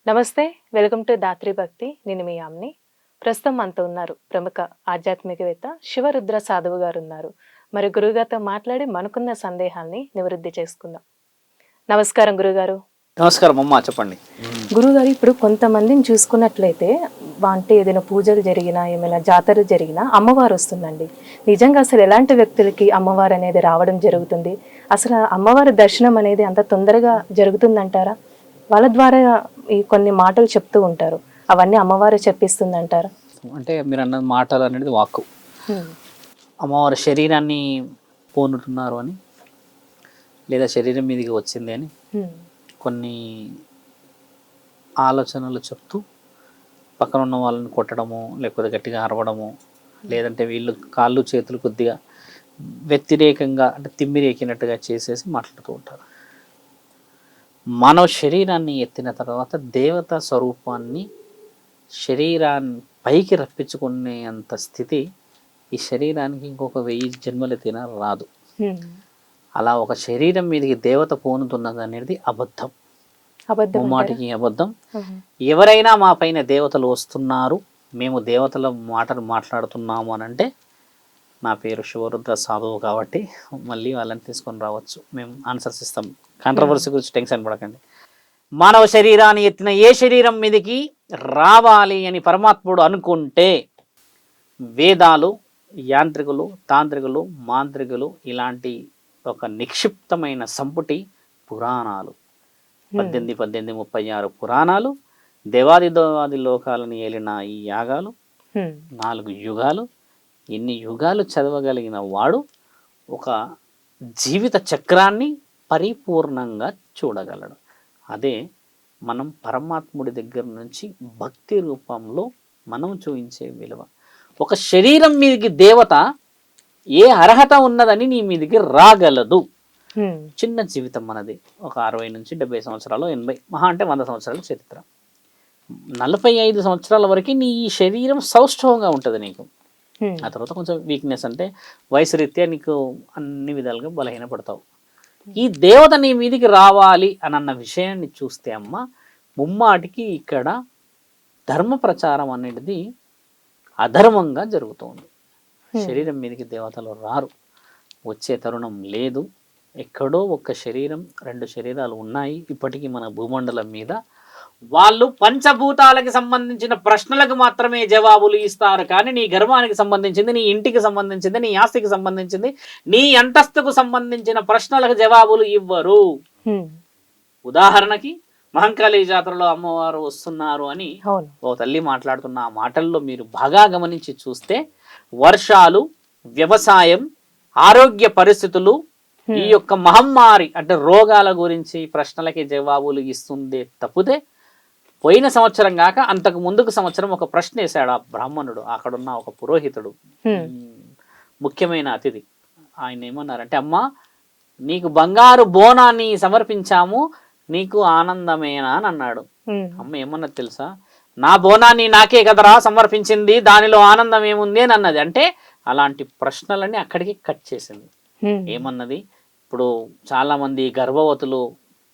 నమస్తే, welcome to Dhatri భక్తి. నేను మీ యామ్ని. ప్రస్తుతం మనతో ఉన్నారు ప్రముఖ ఆధ్యాత్మికవేత్త శివరుద్ర సాధువు గారు ఉన్నారు. మరి గురుగారితో మాట్లాడి మనకున్న సందేహాల్ని నివృత్తి చేసుకుందాం. నమస్కారం గురుగారు. నమస్కారం అమ్మా, చెప్పండి. గురుగారు, ఇప్పుడు కొంతమందిని చూసుకున్నట్లయితే అంటే ఏదైనా పూజలు జరిగినా ఏమైనా జాతర జరిగినా అమ్మవారు వస్తుందండి. నిజంగా అసలు ఎలాంటి వ్యక్తులకి అమ్మవారు అనేది రావడం జరుగుతుంది? అసలు అమ్మవారి దర్శనం అనేది అంత తొందరగా జరుగుతుందంటారా? వాళ్ళ ద్వారా ఈ కొన్ని మాటలు చెప్తూ ఉంటారు, అవన్నీ అమ్మవారు చెప్పిస్తుంది అంటారా? అంటే మీరు అన్న మాటలు అనేది వాక్కు. అమ్మవారి శరీరాన్ని పోనుతున్నారు అని, లేదా శరీరం మీదకి వచ్చింది అని కొన్ని ఆలోచనలు చెప్తూ పక్కన ఉన్న వాళ్ళని కొట్టడము, లేకపోతే గట్టిగా అరవడము, లేదంటే వీళ్ళు కాళ్ళు చేతులు కొద్దిగా వ్యతిరేకంగా అంటే తిమ్మిరేకినట్టుగా చేసేసి మాట్లాడుతూ ఉంటారు. మానవ శరీరాన్ని ఎత్తిన తర్వాత దేవత స్వరూపాన్ని శరీరాన్ని పైకి రప్పించుకునేంత స్థితి ఈ శరీరానికి ఇంకొక 1000 జన్మలు ఎత్తినా రాదు. అలా ఒక శరీరం మీదకి దేవత పోనుతున్నది అనేది అబద్ధం, మాటికి అబద్ధం. ఎవరైనా మా పైన దేవతలు వస్తున్నారు, మేము దేవతల మాటలు మాట్లాడుతున్నాము అని అంటే నా పేరు శివరుద్ర సాధువు కాబట్టి మళ్ళీ వాళ్ళని తీసుకొని రావచ్చు, మేము ఆన్సర్స్ ఇస్తాం. కాంట్రవర్సీ గురించి టెన్షన్ పడకండి. మానవ శరీరాన్ని ఎత్తిన ఏ శరీరం మీదకి రావాలి అని పరమాత్ముడు అనుకుంటే వేదాలు, యాంత్రికులు, తాంత్రికులు, మాంత్రికులు ఇలాంటి ఒక నిక్షిప్తమైన సంపుటి పురాణాలు 1836 పురాణాలు, దేవాది లోకాలను ఏలిన ఈ యాగాలు, 4 యుగాలు, ఎన్ని యుగాలు చదవగలిగిన వాడు ఒక జీవిత చక్రాన్ని పరిపూర్ణంగా చూడగలడు. అదే మనం పరమాత్ముడి దగ్గర నుంచి భక్తి రూపంలో మనం చూపించే విలువ. ఒక శరీరం మీదకి దేవత ఏ అర్హత ఉన్నదని నీ మీదకి రాగలదు. చిన్న జీవితం మనది, ఒక 60 నుంచి 70 సంవత్సరాలు, 80 మహా అంటే 100 సంవత్సరాల చరిత్ర. 45 సంవత్సరాల వరకు నీ ఈ శరీరం సౌష్ఠవంగా ఉంటుంది నీకు. ఆ తర్వాత కొంచెం వీక్నెస్, అంటే వయసు రీత్యా నీకు అన్ని విధాలుగా బలహీనపడతావు. ఈ దేవత నీ మీదికి రావాలి అన్న విషయాన్ని చూస్తే అమ్మ, ముమ్మాటికి ఇక్కడ ధర్మ ప్రచారం అనేది అధర్మంగా జరుగుతుంది. శరీరం మీదకి దేవతలు రారు, వచ్చే తరుణం లేదు. ఎక్కడో ఒక శరీరం, 2 శరీరాలు ఉన్నాయి ఇప్పటికీ మన భూమండలం మీద. వాళ్ళు పంచభూతాలకు సంబంధించిన ప్రశ్నలకు మాత్రమే జవాబులు ఇస్తారు, కానీ నీ గర్భానికి సంబంధించింది, నీ ఇంటికి సంబంధించింది, నీ ఆస్తికి సంబంధించింది, నీ అంతస్తుకు సంబంధించిన ప్రశ్నలకు జవాబులు ఇవ్వరు. ఉదాహరణకి మహంకాళి జాతరలో అమ్మవారు వస్తున్నారు అని ఓ తల్లి మాట్లాడుతున్న ఆ మాటల్లో మీరు బాగా గమనించి చూస్తే వర్షాలు, వ్యవసాయం, ఆరోగ్య పరిస్థితులు, ఈ యొక్క మహమ్మారి అంటే రోగాల గురించి ప్రశ్నలకి జవాబులు ఇస్తుందే తప్పితే, పోయిన సంవత్సరం కాక అంతకు ముందుకు సంవత్సరం ఒక ప్రశ్న వేశాడు ఆ బ్రాహ్మణుడు, అక్కడున్న ఒక పురోహితుడు, ముఖ్యమైన అతిథి. ఆయన ఏమన్నారంటే, అమ్మా నీకు బంగారు బోనాన్ని సమర్పించాము, నీకు ఆనందమేనా అని అన్నాడు. అమ్మ ఏమన్నది తెలుసా? నా బోనాన్ని నాకే కదరా సమర్పించింది, దానిలో ఆనందం ఏముంది అని అన్నది. అంటే అలాంటి ప్రశ్నలన్నీ అక్కడికి కట్ చేసింది. ఏమన్నది? ఇప్పుడు చాలా మంది గర్భవతులు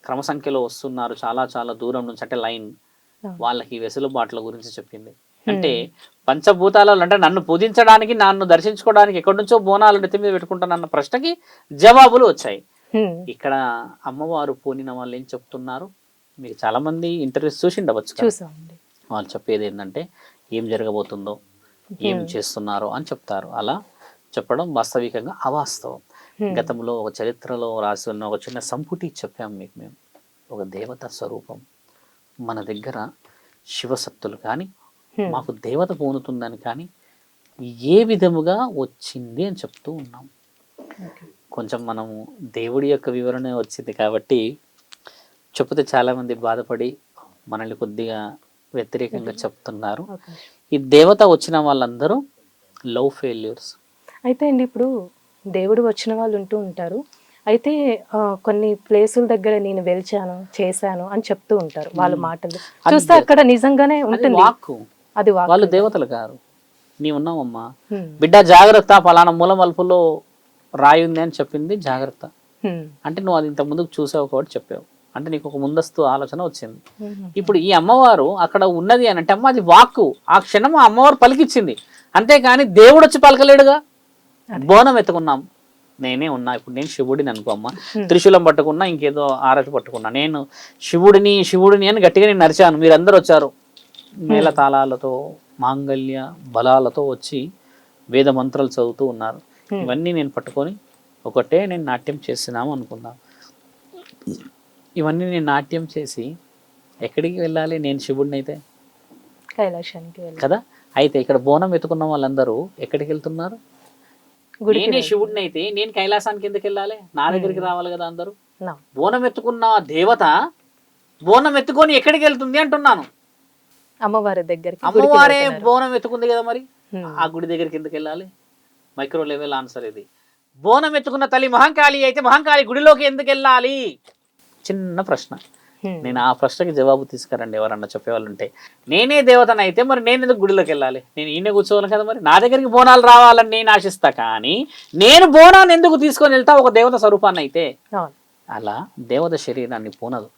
క్రమసంఖ్యలో వస్తున్నారు, చాలా చాలా దూరం నుంచి, అంటే లైన్, వాళ్ళకి వెసులుబాట్ల గురించి చెప్పింది. అంటే పంచభూతాలలో అంటే నన్ను పూజించడానికి, నన్ను దర్శించుకోవడానికి ఎక్కడి నుంచో బోనాలు నెత్తి మీద పెట్టుకుంటానన్న ప్రశ్నకి జవాబులు వచ్చాయి. ఇక్కడ అమ్మవారు పోనిన వాళ్ళు ఏం చెప్తున్నారు, మీకు చాలా మంది ఇంటర్వ్యూస్ చూసి ఉండవచ్చు. వాళ్ళు చెప్పేది ఏంటంటే ఏం జరగబోతుందో, ఏం చేస్తున్నారో అని చెప్తారు. అలా చెప్పడం వాస్తవికంగా అవాస్తవం. గతంలో ఒక చరిత్రలో రాసి ఉన్న ఒక చిన్న సంపుటి చెప్పాము మీకు మేము. ఒక దేవత స్వరూపం మన దగ్గర శివశక్తులు కానీ, మాకు దేవత పోనుతుందని కానీ ఏ విధముగా వచ్చింది అని చెప్తూ ఉన్నాం. కొంచెం మనము దేవుడి యొక్క వివరణ వచ్చింది కాబట్టి చెప్తే చాలామంది బాధపడి మనల్ని కొద్దిగా వ్యతిరేకంగా చెప్తున్నారు. ఈ దేవత వచ్చిన వాళ్ళందరూ లవ్ ఫెయిల్యూర్స్. అయితే అండి, ఇప్పుడు దేవుడు వచ్చిన వాళ్ళు ఉంటూ ఉంటారు, అయితే కొన్ని ప్లేసుల దగ్గర నేను వెలిచాను, చేశాను అని చెప్తూ ఉంటారు. వాళ్ళ మాటలు చూస్తే అక్కడ నిజంగానే ఉంటుంది. అది వాళ్ళు దేవతలు కారు. నీ ఉన్నావమ్మా బిడ్డ జాగ్రత్త, పలానా మూల మలుపులో రాయి ఉంది అని చెప్పింది జాగ్రత్త. అంటే నువ్వు అది ఇంత ముందుకు చూసావు కాబట్టి చెప్పావు. అంటే నీకు ఒక ముందస్తు ఆలోచన వచ్చింది. ఇప్పుడు ఈ అమ్మవారు అక్కడ ఉన్నది అని అంటే అమ్మ అది వాక్కు, ఆ క్షణం ఆ అమ్మవారు పలికిచ్చింది, అంతేకాని దేవుడు వచ్చి పలకలేడుగా. బోనం ఎత్తుకున్నాం, నేనే ఉన్నా, ఇప్పుడు నేను శివుడిని అనుకో అమ్మ, త్రిశూలం పట్టుకున్నా, ఇంకేదో ఆరతి పట్టుకున్నా, నేను శివుడిని అని గట్టిగా నేను నరిచాను, మీరందరూ వచ్చారు మేళ తాళాలతో మాంగళ్య బలాలతో వచ్చి వేద మంత్రాలు చదువుతూ ఉన్నారు. ఇవన్నీ నేను పట్టుకొని ఒకటే నేను నాట్యం చేస్తున్నాము అనుకుందాం. ఇవన్నీ నేను నాట్యం చేసి ఎక్కడికి వెళ్ళాలి? నేను శివుడిని అయితే కైలాసానికి కదా. అయితే ఇక్కడ బోనం ఎత్తుకున్న వాళ్ళందరూ ఎక్కడికి వెళ్తున్నారు? నేనే శివుడిని అయితే నేను కైలాసానికి ఎందుకు వెళ్ళాలి? నా దగ్గరికి రావాలి కదా అందరూ. బోనం ఎత్తుకున్న దేవత బోనం ఎత్తుకొని ఎక్కడికి వెళ్తుంది అంటున్నాను? అమ్మవారి దగ్గరికి. అమ్మవారే బోనం ఎత్తుకుంది కదా, మరి ఆ గుడి దగ్గరికి ఎందుకు వెళ్ళాలి? మైక్రో లెవెల్ ఆన్సర్ ఇది. బోనం ఎత్తుకున్న తల్లి మహంకాళి అయితే మహంకాళి గుడిలోకి ఎందుకు వెళ్ళాలి? చిన్న ప్రశ్న. నేను ఆ ప్రశ్నకి జవాబు తీసుకురండి ఎవరన్నా చెప్పేవాళ్ళు ఉంటే. నేనే దేవతను అయితే మరి నేను ఎందుకు గుడిలోకి వెళ్ళాలి? నేను ఈయన కూర్చోవాలి కదా, మరి నా దగ్గరికి బోనాలు రావాలని నేను ఆశిస్తా, కానీ నేను బోనాన్ని ఎందుకు తీసుకొని వెళ్తా ఒక దేవత స్వరూపాన్ని అయితే? అలా దేవత శరీరాన్ని పూనదు.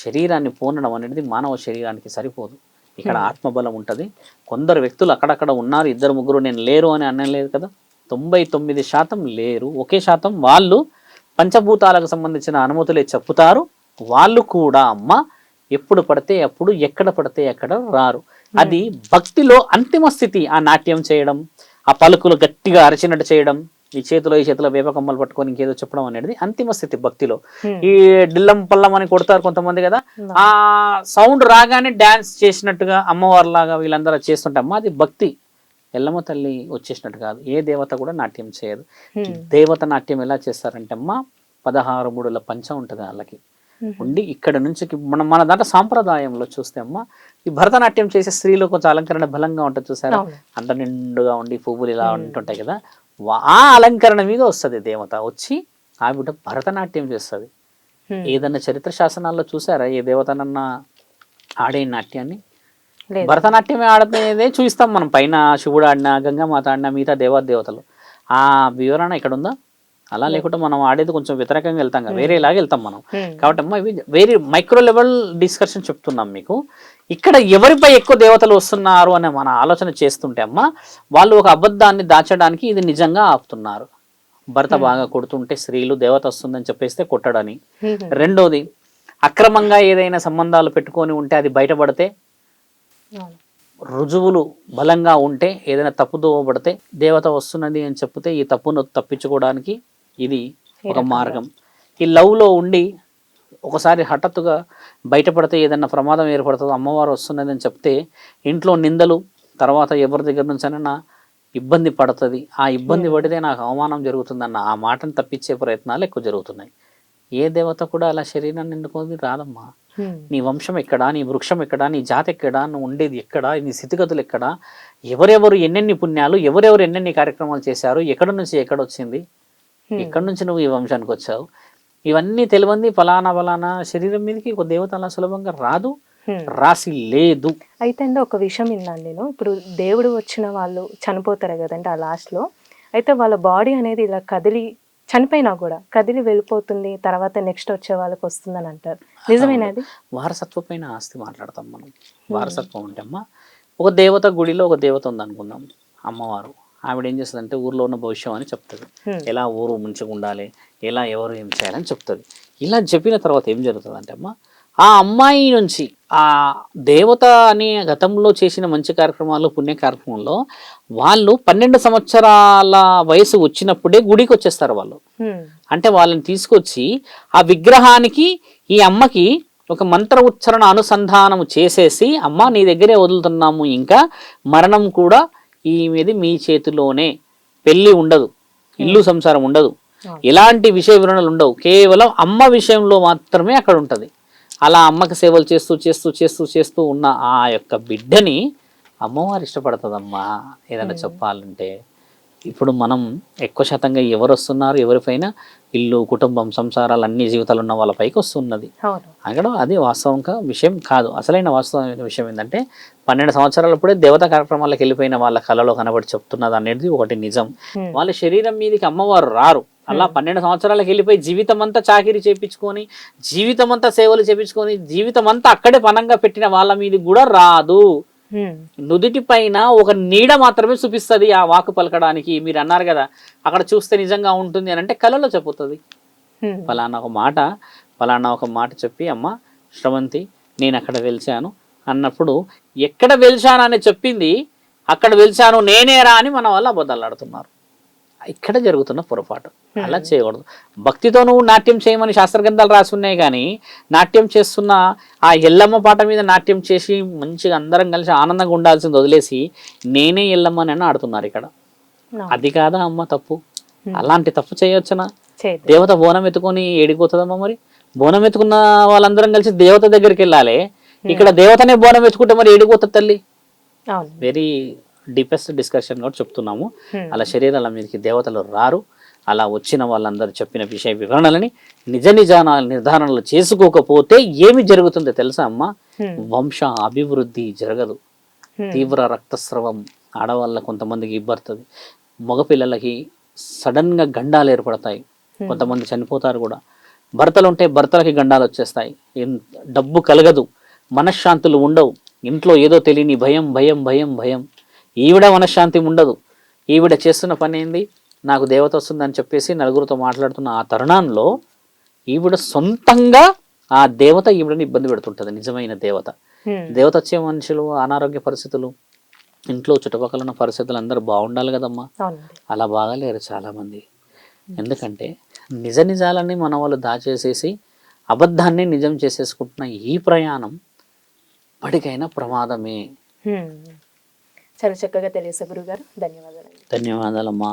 శరీరాన్ని పూనడం అనేది మానవ శరీరానికి సరిపోదు. ఇక్కడ ఆత్మబలం ఉంటుంది. కొందరు వ్యక్తులు అక్కడక్కడ ఉన్నారు, 2-3 నేను లేరు అని అనలేదు కదా. 99% లేరు. 1% వాళ్ళు పంచభూతాలకు సంబంధించిన అనుమతులే చెప్పుతారు. వాళ్ళు కూడా అమ్మ ఎప్పుడు పడితే అప్పుడు ఎక్కడ పడితే ఎక్కడ రారు. అది భక్తిలో అంతిమ స్థితి. ఆ నాట్యం చేయడం, ఆ పలుకులు గట్టిగా అరచినట్టు చేయడం, ఈ చేతిలో వేపకమ్మలు పట్టుకొని ఇంకేదో చెప్పడం అనేది అంతిమ స్థితి భక్తిలో. ఈ డిల్లం పల్లం అని కొడతారు కొంతమంది కదా, ఆ సౌండ్ రాగానే డాన్స్ చేసినట్టుగా అమ్మవారి లాగా వీళ్ళందరూ చేస్తుంటే అమ్మ అది భక్తి. ఎల్లమ్మ తల్లి వచ్చేసినట్టు కాదు. ఏ దేవత కూడా నాట్యం చేయదు. దేవత నాట్యం ఎలా చేస్తారంటే అమ్మ 16 మూడుల పంచ ఉంటుంది వాళ్ళకి ఉండి, ఇక్కడ నుంచి మన దాంట్లో సాంప్రదాయంలో చూస్తే అమ్మ ఈ భరతనాట్యం చేసే స్త్రీలు కొంచెం అలంకరణ బలంగా ఉంటుంది చూసారా, అంత నిండుగా ఉండి పువ్వులు ఇలా ఉంటుంటాయి కదా, ఆ అలంకరణ మీద వస్తుంది దేవత. వచ్చి ఆవిడ భరతనాట్యం చేస్తుంది. ఏదన్నా చరిత్ర శాసనాల్లో చూసారా ఏ దేవతనన్నా ఆడే నాట్యాన్ని? భరతనాట్యమే ఆడేదే చూస్తాం మనం. పైన శివుడు ఆడినా, గంగామాత ఆడినా, మిగతా దేవతలు. ఆ వివరణ ఇక్కడ ఉందా? అలా లేకుంటే మనం ఆడేది కొంచెం వ్యతిరేకంగా వెళ్తాం కదా, వేరేలాగా వెళ్తాం మనం. కాబట్టి అమ్మ ఇవి వేరే మైక్రో లెవెల్ డిస్కషన్ చెప్తున్నాం మీకు. ఇక్కడ ఎవరిపై ఎక్కువ దేవతలు వస్తున్నారు అనే మన ఆలోచన చేస్తుంటే అమ్మ వాళ్ళు ఒక అబద్ధాన్ని దాచడానికి ఇది నిజంగా ఆపుతున్నారు. భర్త బాగా కొడుతుంటే స్త్రీలు దేవత వస్తుందని చెప్పేస్తే కొట్టడని. రెండోది, అక్రమంగా ఏదైనా సంబంధాలు పెట్టుకొని ఉంటే అది బయటపడితే, రుజువులు బలంగా ఉంటే, ఏదైనా తప్పుదోవబడితే దేవత వస్తున్నది అని చెప్తే ఈ తప్పును తప్పించుకోవడానికి ఇది ఒక మార్గం. ఈ లవ్లో ఉండి ఒకసారి హఠాత్తుగా బయటపడితే ఏదైనా ప్రమాదం ఏర్పడుతుందో అమ్మవారు వస్తున్నది అని చెప్తే ఇంట్లో నిందలు, తర్వాత ఎవరి దగ్గర నుంచైనా ఇబ్బంది పడుతుంది. ఆ ఇబ్బంది పడితే నాకు అవమానం జరుగుతుందన్న ఆ మాటను తప్పించే ప్రయత్నాలు ఎక్కువ జరుగుతున్నాయి. ఏ దేవత కూడా అలా శరీరాన్ని నిండుకొని రాదమ్మా. నీ వంశం ఎక్కడా, నీ వృక్షం ఎక్కడా, నీ జాతి ఎక్కడా, నువ్వు ఉండేది ఎక్కడా, నీ స్థితిగతులు ఎక్కడా, ఎవరెవరు ఎన్నెన్ని పుణ్యాలు, ఎవరెవరు ఎన్నెన్ని కార్యక్రమాలు చేశారు, ఎక్కడి నుంచి ఎక్కడొచ్చింది, ఎక్కడి నుంచి నువ్వు ఈ వంశానికి వచ్చావు, ఇవన్నీ తెలియంది. ఫలానా శరీరం మీదకి ఒక దేవత అలా సులభంగా రాదు, రాసి లేదు. అయితే అండి ఒక విషయం విన్నాను నేను. ఇప్పుడు దేవుడు వచ్చిన వాళ్ళు చనిపోతారు కదండి ఆ లాస్ట్లో, అయితే వాళ్ళ బాడీ అనేది ఇలా కదిలి చనిపోయినా కూడా కదిలి వెళ్ళిపోతుంది, తర్వాత నెక్స్ట్ వచ్చే వాళ్ళకి వస్తుందని అంటారు. నిజమేనాది? వారసత్వపైన ఆస్తి మాట్లాడతాం మనం. వారసత్వం అంటే అమ్మ ఒక దేవత గుడిలో ఒక దేవత ఉందనుకుందాం, అమ్మవారు. ఆవిడ ఏం చేస్తుందంటే ఊర్లో ఉన్న భవిష్యం అని చెప్తుంది, ఎలా ఊరు మంచిగా ఉండాలి, ఎలా ఎవరు ఏం చేయాలని చెప్తుంది. ఇలా చెప్పిన తర్వాత ఏం జరుగుతుంది అంటే అమ్మ ఆ అమ్మాయి నుంచి ఆ దేవత అనే గతంలో చేసిన మంచి కార్యక్రమాలు, పుణ్య కార్యక్రమంలో వాళ్ళు 12 సంవత్సరాల వయసు వచ్చినప్పుడే గుడికి వచ్చేస్తారు వాళ్ళు. అంటే వాళ్ళని తీసుకొచ్చి ఆ విగ్రహానికి ఈ అమ్మకి ఒక మంత్ర ఉచ్చారణ అనుసంధానం చేసేసి, అమ్మ నీ దగ్గరే వదులుతున్నాము, ఇంకా మరణం కూడా ఈమెది మీ చేతిలోనే, పెళ్ళి ఉండదు, ఇల్లు సంసారం ఉండదు, ఎలాంటి విషయ వివరణలు ఉండవు, కేవలం అమ్మ విషయంలో మాత్రమే అక్కడ ఉంటుంది. అలా అమ్మకి సేవలు చేస్తూ చేస్తూ చేస్తూ చేస్తూ ఉన్న ఆ యొక్క బిడ్డని అమ్మవారు ఇష్టపడుతుందమ్మా. ఏదైనా చెప్పాలంటే ఇప్పుడు మనం ఎక్కువ శాతంగా ఎవరు వస్తున్నారు ఎవరిపైన ఇల్లు, కుటుంబం, సంసారాలు అన్ని జీవితాలు ఉన్న వాళ్ళ పైకి వస్తున్నది. అవును. అక్కడ అది వాస్తవంగా విషయం కాదు. అసలైన వాస్తవమైన విషయం ఏంటంటే 12 సంవత్సరాలప్పుడే దేవతా కార్యక్రమాలకు వెళ్ళిపోయిన వాళ్ళ కళలో కనబడి చెప్తున్నది అనేది ఒకటి నిజం. వాళ్ళ శరీరం మీదకి అమ్మవారు రారు. అలా 12 సంవత్సరాలకు వెళ్ళిపోయి జీవితం అంతా చాకిరీ చేపించుకొని, జీవితం అంతా సేవలు చేపించుకొని, జీవితం అంతా అక్కడే పనంగా పెట్టిన వాళ్ళ మీదకి కూడా రాదు. నుదుటి పైన ఒక నీడ మాత్రమే చూపిస్తుంది ఆ వాకు పలకడానికి. మీరు అన్నారు కదా అక్కడ చూస్తే నిజంగా ఉంటుంది అని అంటే కళలో చెప్పుతుంది. ఫలానా ఒక మాట చెప్పి అమ్మ శ్రవంతి నేను అక్కడ వెలిశాను అన్నప్పుడు ఎక్కడ వెలిశాను అని చెప్పింది అక్కడ వెలిశాను నేనేరా అని మన వాళ్ళు అబద్ధాలు ఆడుతున్నారు. ఇక్కడ జరుగుతున్న పొరపాటు. అలా చేయకూడదు. భక్తితో నువ్వు నాట్యం చేయమని శాస్త్రగ్రంథాలు రాసి ఉన్నాయి, కానీ నాట్యం చేస్తున్న ఆ ఎల్లమ్మ పాట మీద నాట్యం చేసి మంచిగా అందరం కలిసి ఆనందంగా ఉండాల్సింది వదిలేసి నేనే ఎల్లమ్మని అని ఆడుతున్నారు ఇక్కడ. అది కాదా అమ్మ తప్పు? అలాంటి తప్పు చేయవచ్చునా? దేవత బోనం ఎత్తుకొని ఏడిపోతుందమ్మా? మరి బోనం ఎత్తుకున్న వాళ్ళందరం కలిసి దేవత దగ్గరికి వెళ్ళాలి. ఇక్కడ దేవతనే బోనం ఎత్తుకుంటే మరి ఏడిపోతుంది తల్లి? వెరీ డీపెస్ట్ డిస్కషన్ కూడా చెప్తున్నాము. అలా శరీరాల మీదకి దేవతలు రారు. అలా వచ్చిన వాళ్ళందరూ చెప్పిన విషయ వివరణలని నిజ నిర్ధారణలు చేసుకోకపోతే ఏమి జరుగుతుందో తెలుసా అమ్మ? వంశ అభివృద్ధి జరగదు. తీవ్ర రక్తస్రవం ఆడవాళ్ళ కొంతమందికి ఇబ్బడుతుంది. మగపిల్లలకి సడన్ గా గండాలు ఏర్పడతాయి. కొంతమంది చనిపోతారు కూడా. భర్తలు ఉంటే భర్తలకి గండాలు వచ్చేస్తాయి. డబ్బు కలగదు, మనశ్శాంతులు ఉండవు. ఇంట్లో ఏదో తెలియని భయం భయం భయం భయం. ఈవిడ మనశ్శాంతి ఉండదు. ఈవిడ చేస్తున్న పని ఏంది? నాకు దేవత వస్తుందని చెప్పేసి నలుగురితో మాట్లాడుతున్న ఆ తరుణంలో ఈవిడ సొంతంగా ఆ దేవత ఈవిడని ఇబ్బంది పెడుతుంటది. నిజమైన దేవత వచ్చే మనుషులు అనారోగ్య పరిస్థితులు, ఇంట్లో చుట్టుపక్కల ఉన్న పరిస్థితులు అందరూ బాగుండాలి కదమ్మా. అలా బాగాలేరు చాలా మంది. ఎందుకంటే నిజాలన్నీ మన వాళ్ళు దాచేసేసి అబద్ధాన్ని నిజం చేసేసుకుంటున్న ఈ ప్రయాణం పడికైనా ప్రమాదమే. చాలా చక్కగా తెలియసే గురుగారు. ధన్యవాదాలు. ధన్యవాదాలమ్మా.